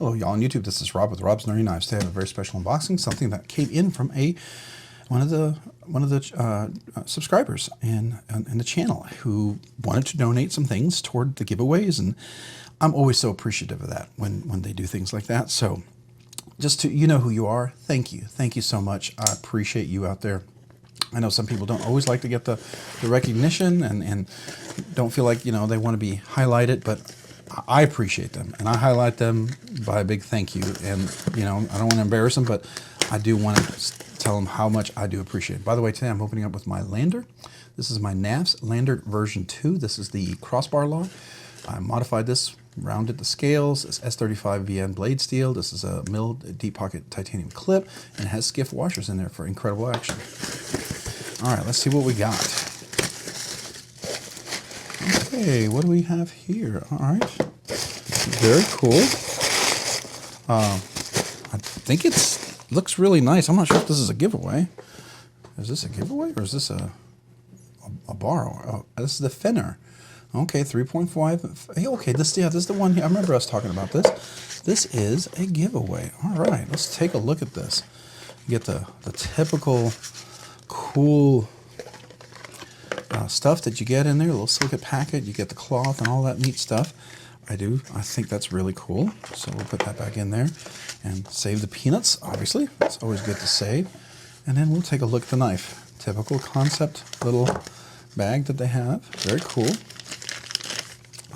Hello, y'all on YouTube. This is Rob with Rob's Nerdy Knives. Today I have a very special unboxing, something that came in from one of the subscribers in the channel who wanted to donate some things toward the giveaways, and I'm always so appreciative of that when they do things like that. So just to, you know who you are, thank you so much. I appreciate you out there. I know some people don't always like to get the recognition and don't feel like, you know, they want to be highlighted, but I appreciate them, and I highlight them by a big thank you. And, you know, I don't want to embarrass them, but I do want to tell them how much I do appreciate it. By the way, today I'm opening up with my lander. This is my Knafsale lander version 2. This is the crossbar log. I modified this, rounded the scales. It's S35VN blade steel. This is a milled deep pocket titanium clip, and it has Skiff washers in there for incredible action. All right, let's see what we got. Okay, what do we have here? All right, very cool. I think it looks really nice. I'm not sure if this is a giveaway. Is this a giveaway or is this a borrow? Oh, this is the Fenrir. Okay, 3.5. Hey, okay, this is the one. I remember us talking about this. This is a giveaway. All right, let's take a look at this. You get the typical cool stuff that you get in there, a little silicate packet. You get the cloth and all that neat stuff. I think that's really cool. So we'll put that back in there and save the peanuts, obviously. It's always good to save. And then we'll take a look at the knife. Typical Kansept little bag that they have. Very cool.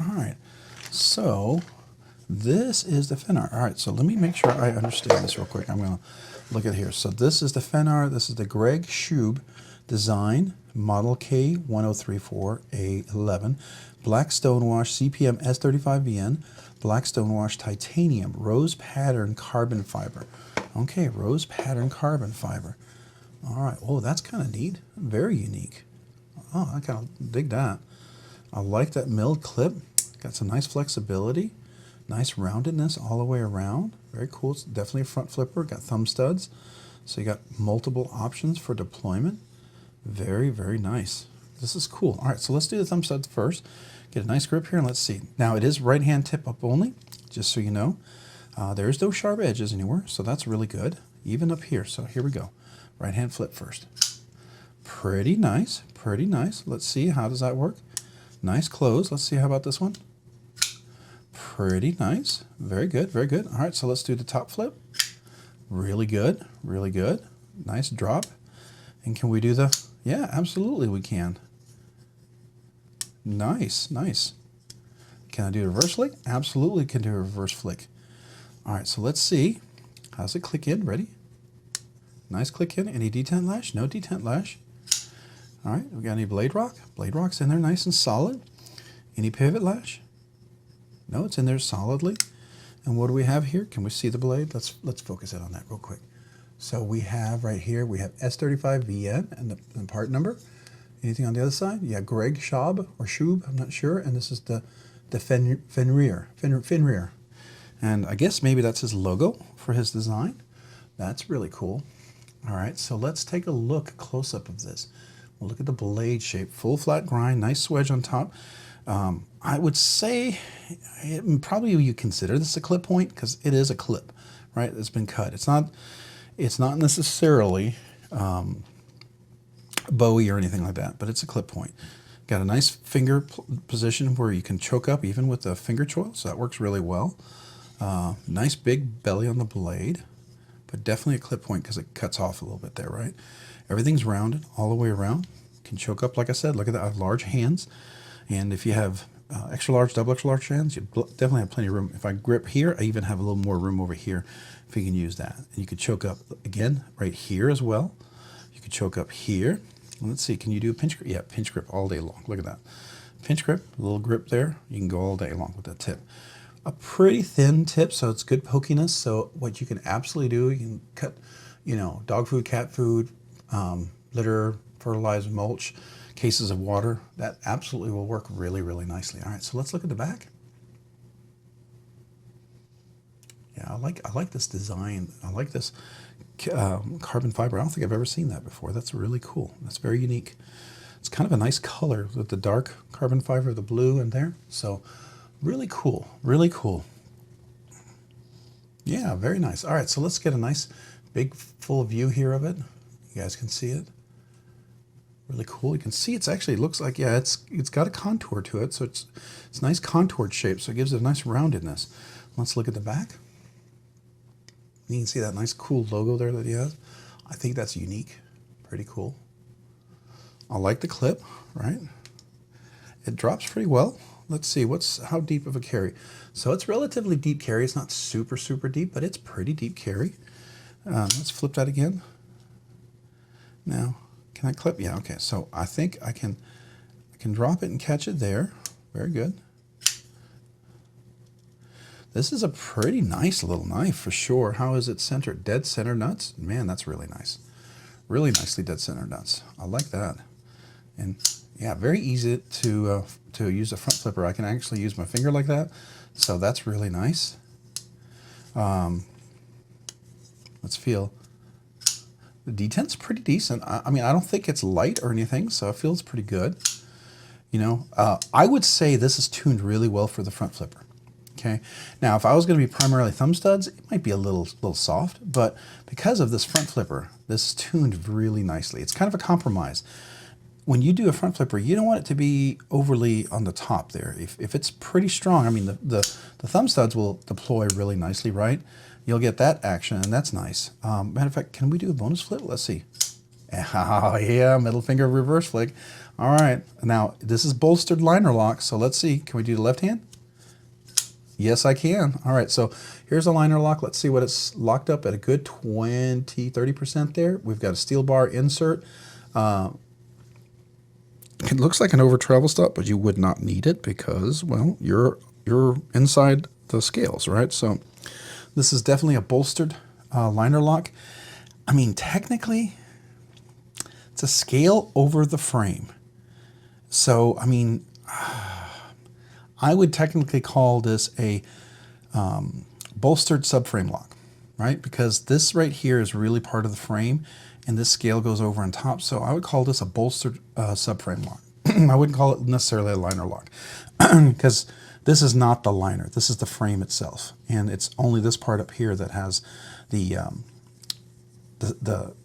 All right, so this is the Fenrir. All right, so let me make sure I understand this real quick. I'm going to look at here. So this is the Fenrir. This is the Greg Shube design, model K1034A11, black stonewash CPM S35VN, black stonewash titanium, rose pattern carbon fiber. Okay, rose pattern carbon fiber. All right, oh, that's kind of neat, very unique. Oh, I kind of dig that. I like that milled clip. Got some nice flexibility, nice roundedness all the way around. Very cool. It's definitely a front flipper. Got thumb studs, so you got multiple options for deployment. Very, very nice. This is cool. All right, so let's do the thumb studs first. Get a nice grip here, and let's see. Now, it is right-hand tip up only, just so you know. There's no sharp edges anywhere, so that's really good. Even up here, so here we go. Right-hand flip first. Pretty nice, pretty nice. Let's see, how does that work? Nice close. Let's see, how about this one? Pretty nice. Very good, very good. All right, so let's do the top flip. Really good, really good. Nice drop. And can we do the... Yeah, absolutely we can. Nice, nice. Can I do a reverse flick? Absolutely can do a reverse flick. All right, so let's see. How's it click in? Ready? Nice click in. Any detent lash? No detent lash. All right, we got any blade rock? Blade rock's in there nice and solid. Any pivot lash? No, it's in there solidly. And what do we have here? Can we see the blade? Let's focus in on that real quick. So we have right here, we have S35VN and the part number. Anything on the other side? Yeah, Greg Shube or Shube, I'm not sure. And this is the Fenrir. And I guess maybe that's his logo for his design. That's really cool. All right, so let's take a look, close up of this. We'll look at the blade shape, full flat grind, nice swedge on top. I would say probably you consider this a clip point because it is a clip, right? It's been cut. It's not necessarily Bowie or anything like that, but it's a clip point. Got a nice finger position where you can choke up even with the finger choil, so that works really well. Nice big belly on the blade, but definitely a clip point because it cuts off a little bit there, right? Everything's rounded all the way around. Can choke up, like I said. Look at that, I have large hands. And if you have extra large, double extra large hands, you definitely have plenty of room. If I grip here, I even have a little more room over here if you can use that. And you could choke up, again, right here as well. You could choke up here. Let's see, can you do a pinch grip? Yeah, pinch grip all day long. Look at that. Pinch grip, a little grip there. You can go all day long with that tip. A pretty thin tip, so it's good pokiness. So what you can absolutely do, you can cut, you know, dog food, cat food, litter, fertilizer, mulch, cases of water. That absolutely will work really, really nicely. All right, so let's look at the back. Yeah, I like this design. I like this carbon fiber. I don't think I've ever seen that before. That's really cool. That's very unique. It's kind of a nice color with the dark carbon fiber, the blue in there. So really cool, really cool. Yeah, very nice. All right, so let's get a nice big full view here of it. You guys can see it. Really cool. You can see it's actually, it looks like, yeah, it's got a contour to it, so it's nice contoured shape, so it gives it a nice roundedness. Let's look at the back. You can see that nice cool logo there that he has. I think that's unique. Pretty cool. I like the clip, right? It drops pretty well. Let's see, how deep of a carry? So it's relatively deep carry. It's not super, super deep, but it's pretty deep carry. Let's flip that again. Now, can I clip? Yeah, okay. So I think I can drop it and catch it there. Very good. This is a pretty nice little knife for sure. How is it centered? Dead center nuts? Man, that's really nice. Really nicely dead center nuts. I like that. And yeah, very easy to use a front flipper. I can actually use my finger like that. So that's really nice. Let's feel. The detent's pretty decent. I mean, I don't think it's light or anything, so it feels pretty good. You know, I would say this is tuned really well for the front flipper. Okay. Now, if I was going to be primarily thumb studs, it might be a little soft, but because of this front flipper, this is tuned really nicely. It's kind of a compromise. When you do a front flipper, you don't want it to be overly on the top there. If it's pretty strong, I mean, the thumb studs will deploy really nicely, right? You'll get that action, and that's nice. Matter of fact, can we do a bonus flip? Let's see. Oh, yeah, middle finger reverse flick. All right. Now, this is bolstered liner lock, so let's see. Can we do the left hand? Yes, I can. All right, so here's a liner lock. Let's see what it's locked up at a good 20–30% there. We've got a steel bar insert. It looks like an over travel stop, but you would not need it because, well, you're inside the scales, right? So this is definitely a bolstered liner lock. I mean, technically, it's a scale over the frame. So, I mean, I would technically call this a bolstered subframe lock, right? Because this right here is really part of the frame, and this scale goes over on top. So I would call this a bolstered subframe lock. I wouldn't call it necessarily a liner lock because this is not the liner. This is the frame itself, and it's only this part up here that has the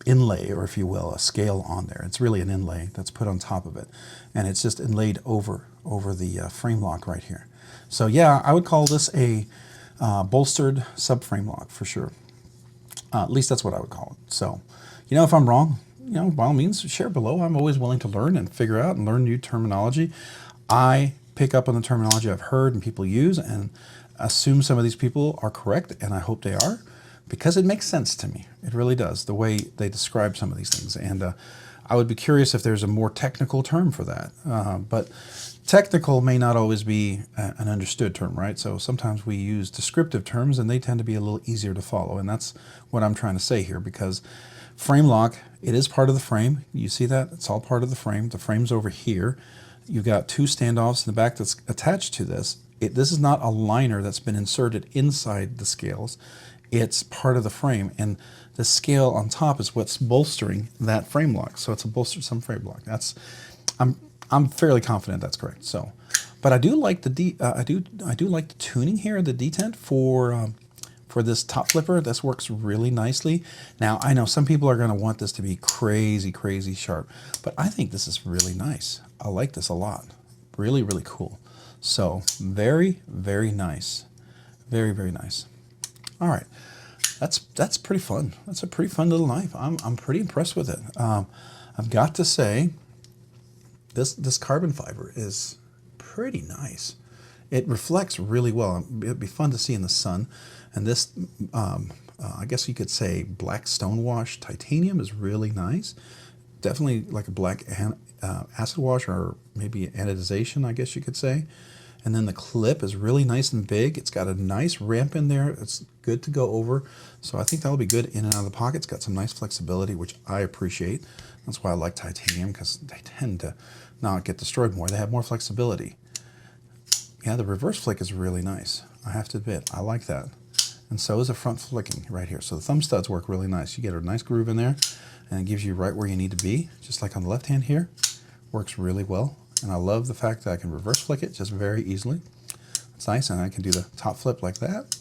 inlay, or if you will, a scale on there. It's really an inlay that's put on top of it, and it's just inlaid over the frame lock right here. So yeah, I would call this a bolstered subframe lock for sure. At least that's what I would call it. So, you know, if I'm wrong, you know, by all means, share below. I'm always willing to learn and figure out and learn new terminology. I pick up on the terminology I've heard and people use and assume some of these people are correct, and I hope they are, because it makes sense to me. It really does, the way they describe some of these things. And I would be curious if there's a more technical term for that. But technical may not always be an understood term, right? So sometimes we use descriptive terms, and they tend to be a little easier to follow. And that's what I'm trying to say here, because frame lock, it is part of the frame. You see that? It's all part of the frame. The frame's over here. You've got two standoffs in the back that's attached to this. This is not a liner that's been inserted inside the scales. It's part of the frame, and the scale on top is what's bolstering that frame lock. So it's a bolstered subframe lock. I'm fairly confident that's correct. So, but I do like the I do like the tuning here, the detent for this top flipper. This works really nicely. Now I know some people are going to want this to be crazy sharp, but I think this is really nice. I like this a lot. Really cool. So very nice. Very nice. All right, that's pretty fun. That's a pretty fun little knife. I'm pretty impressed with it. I've got to say, this carbon fiber is pretty nice. It reflects really well. It'd be fun to see in the sun. And this, I guess you could say, black stonewash titanium is really nice. Definitely like a black acid wash, or maybe anodization, I guess you could say. And then the clip is really nice and big. It's got a nice ramp in there. It's good to go over. So I think that'll be good in and out of the pocket. It's got some nice flexibility, which I appreciate. That's why I like titanium, because they tend to not get destroyed more. They have more flexibility. Yeah, the reverse flick is really nice. I have to admit, I like that. And so is the front flicking right here. So the thumb studs work really nice. You get a nice groove in there, and it gives you right where you need to be, just like on the left hand here. Works really well. And I love the fact that I can reverse flick it just very easily. It's nice, and I can do the top flip like that.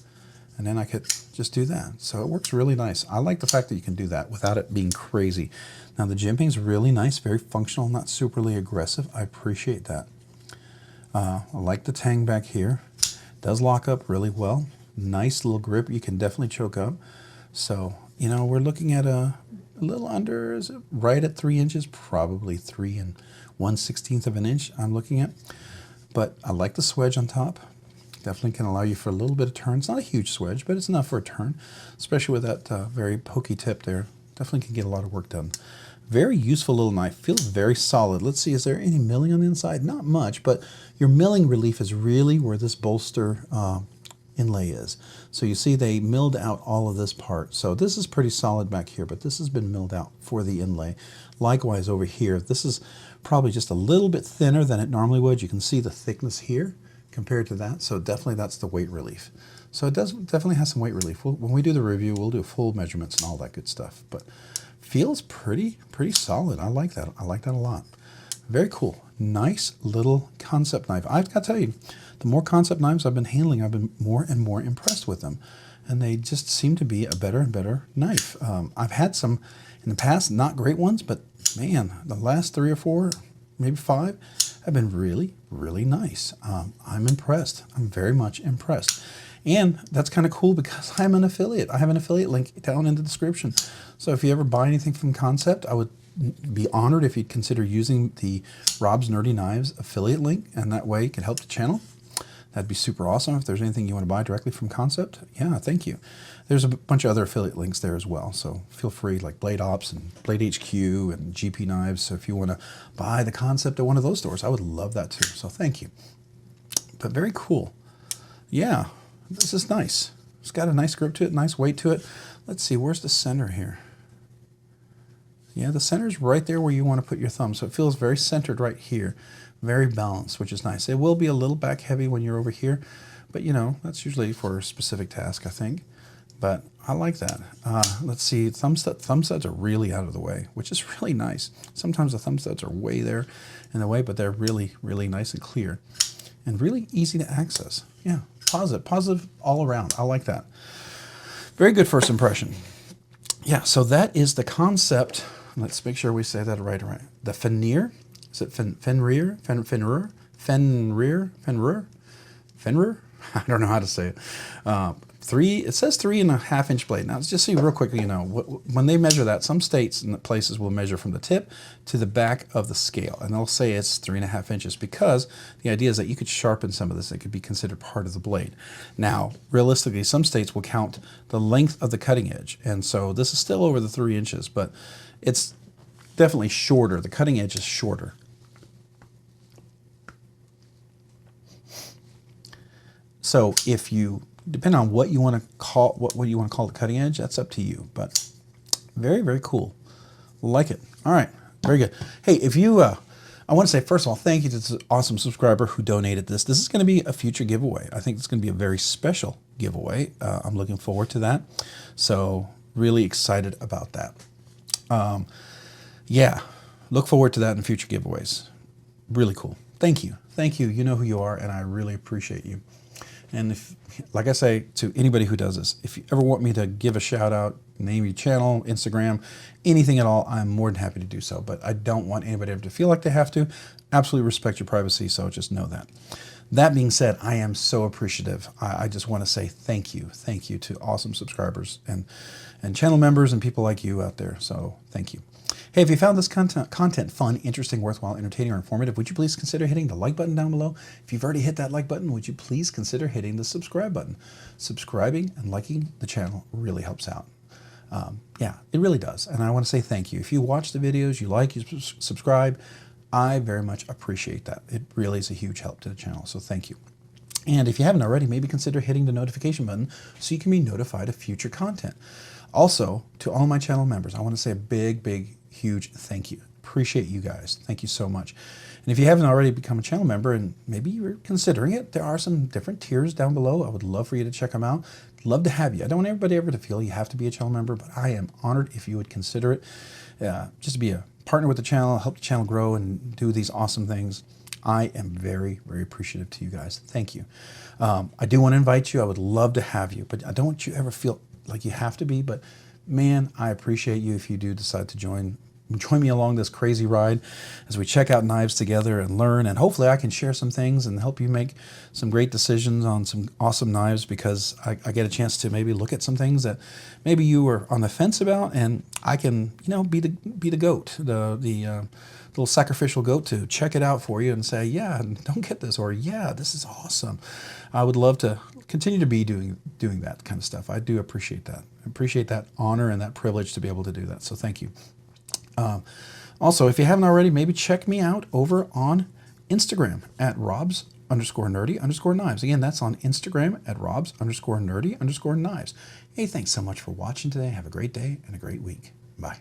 and then I could just do that. So it works really nice. I like the fact that you can do that without it being crazy. Now the jimping's really nice, very functional, not superly aggressive. I appreciate that. I like the tang back here. Does lock up really well. Nice little grip. You can definitely choke up. So, you know, we're looking at a little under, is it right at 3 inches? Probably 3 1/16 of an inch I'm looking at. But I like the swedge on top. Definitely can allow you for a little bit of turn. It's not a huge swedge, but it's enough for a turn, especially with that very pokey tip there. Definitely can get a lot of work done. Very useful little knife. Feels very solid. Let's see, is there any milling on the inside? Not much, but your milling relief is really where this bolster inlay is. So you see they milled out all of this part. So this is pretty solid back here, but this has been milled out for the inlay. Likewise over here, this is probably just a little bit thinner than it normally would. You can see the thickness here compared to that. So definitely that's the weight relief. So it does definitely has some weight relief. When we do the review, we'll do full measurements and all that good stuff. But feels pretty solid. I like that. I like that a lot. Very cool. Nice little Kansept knife. I've got to tell you, the more Kansept knives I've been handling, I've been more and more impressed with them. And they just seem to be a better and better knife. I've had some in the past, not great ones, but man, the last 3 or 4, maybe 5, have been really, really nice. I'm impressed. I'm very much impressed. And that's kind of cool because I'm an affiliate. I have an affiliate link down in the description. So if you ever buy anything from Kansept, I would be honored if you'd consider using the Rob's Nerdy Knives affiliate link, and that way it could help the channel. That'd be super awesome. If there's anything you want to buy directly from Kansept, yeah, thank you. There's a bunch of other affiliate links there as well, so feel free, like Blade Ops and Blade HQ and GP Knives. So if you want to buy the Kansept at one of those stores, I would love that too. So thank you. But very cool. Yeah, this is nice. It's got a nice grip to it, nice weight to it. Let's see, where's the center here? Yeah, the center's right there where you want to put your thumb, so it feels very centered right here. Very balanced, which is nice. It will be a little back heavy when you're over here, but you know, that's usually for a specific task, I think. But I like that. Let's see, thumb studs are really out of the way, which is really nice. Sometimes the thumb studs are way there in the way, but they're really, really nice and clear and really easy to access. Yeah, positive all around. I like that. Very good first impression. Yeah, so that is the Kansept. Let's make sure we say that right. The Fenrir. Is it Fenrir? Fenrir? I don't know how to say it. It says 3.5 inch blade. Now, let's just see real quickly, you know, when they measure that, some states and places will measure from the tip to the back of the scale, and they'll say it's 3.5 inches because the idea is that you could sharpen some of this. It could be considered part of the blade. Now, realistically, some states will count the length of the cutting edge, and so this is still over the 3 inches, but it's definitely shorter. The cutting edge is shorter. So if you, depending on what you want to call what you want to call the cutting edge, that's up to you. But very, very cool. Like it. All right, very good. Hey, if you, I want to say first of all, thank you to this awesome subscriber who donated this. This is going to be a future giveaway. I think it's going to be a very special giveaway. I'm looking forward to that. So really excited about that. Yeah, look forward to that in future giveaways. Really cool. Thank you. Thank you. You know who you are, and I really appreciate you. And if, like I say to anybody who does this, if you ever want me to give a shout out, name your channel, Instagram, anything at all, I'm more than happy to do so. But I don't want anybody ever to feel like they have to. Absolutely respect your privacy, so just know that. That being said, I am so appreciative. I just want to say thank you. Thank you to awesome subscribers and channel members and people like you out there. So thank you. Hey, if you found this content fun, interesting, worthwhile, entertaining, or informative, would you please consider hitting the like button down below? If you've already hit that like button, would you please consider hitting the subscribe button? Subscribing and liking the channel really helps out. Yeah, it really does. And I want to say thank you. If you watch the videos, you like, you subscribe, I very much appreciate that. It really is a huge help to the channel, so thank you. And if you haven't already, maybe consider hitting the notification button so you can be notified of future content. Also, to all my channel members, I want to say a big, huge thank you. Appreciate you guys. Thank you so much. And if you haven't already become a channel member and maybe you're considering it, there are some different tiers down below. I would love for you to check them out. Love to have you. I don't want everybody ever to feel you have to be a channel member, but I am honored if you would consider it. Just to be a partner with the channel, help the channel grow and do these awesome things. I am very, very appreciative to you guys. Thank you. I do want to invite you. I would love to have you, but I don't want you to ever feel like you have to be. But man, I appreciate you if you do decide to join me along this crazy ride as we check out knives together and learn, and hopefully I can share some things and help you make some great decisions on some awesome knives, because I get a chance to maybe look at some things that maybe you were on the fence about, and I can, you know, be the goat, the little sacrificial goat to check it out for you and say, yeah, don't get this, or yeah, this is awesome. I would love to continue to be doing that kind of stuff. I do appreciate that. I appreciate that honor and that privilege to be able to do that. So thank you. Also, if you haven't already, maybe check me out over on Instagram at robs_nerdy_knives. Again, that's on Instagram at robs_nerdy_knives. Hey, thanks so much for watching today. Have a great day and a great week. Bye.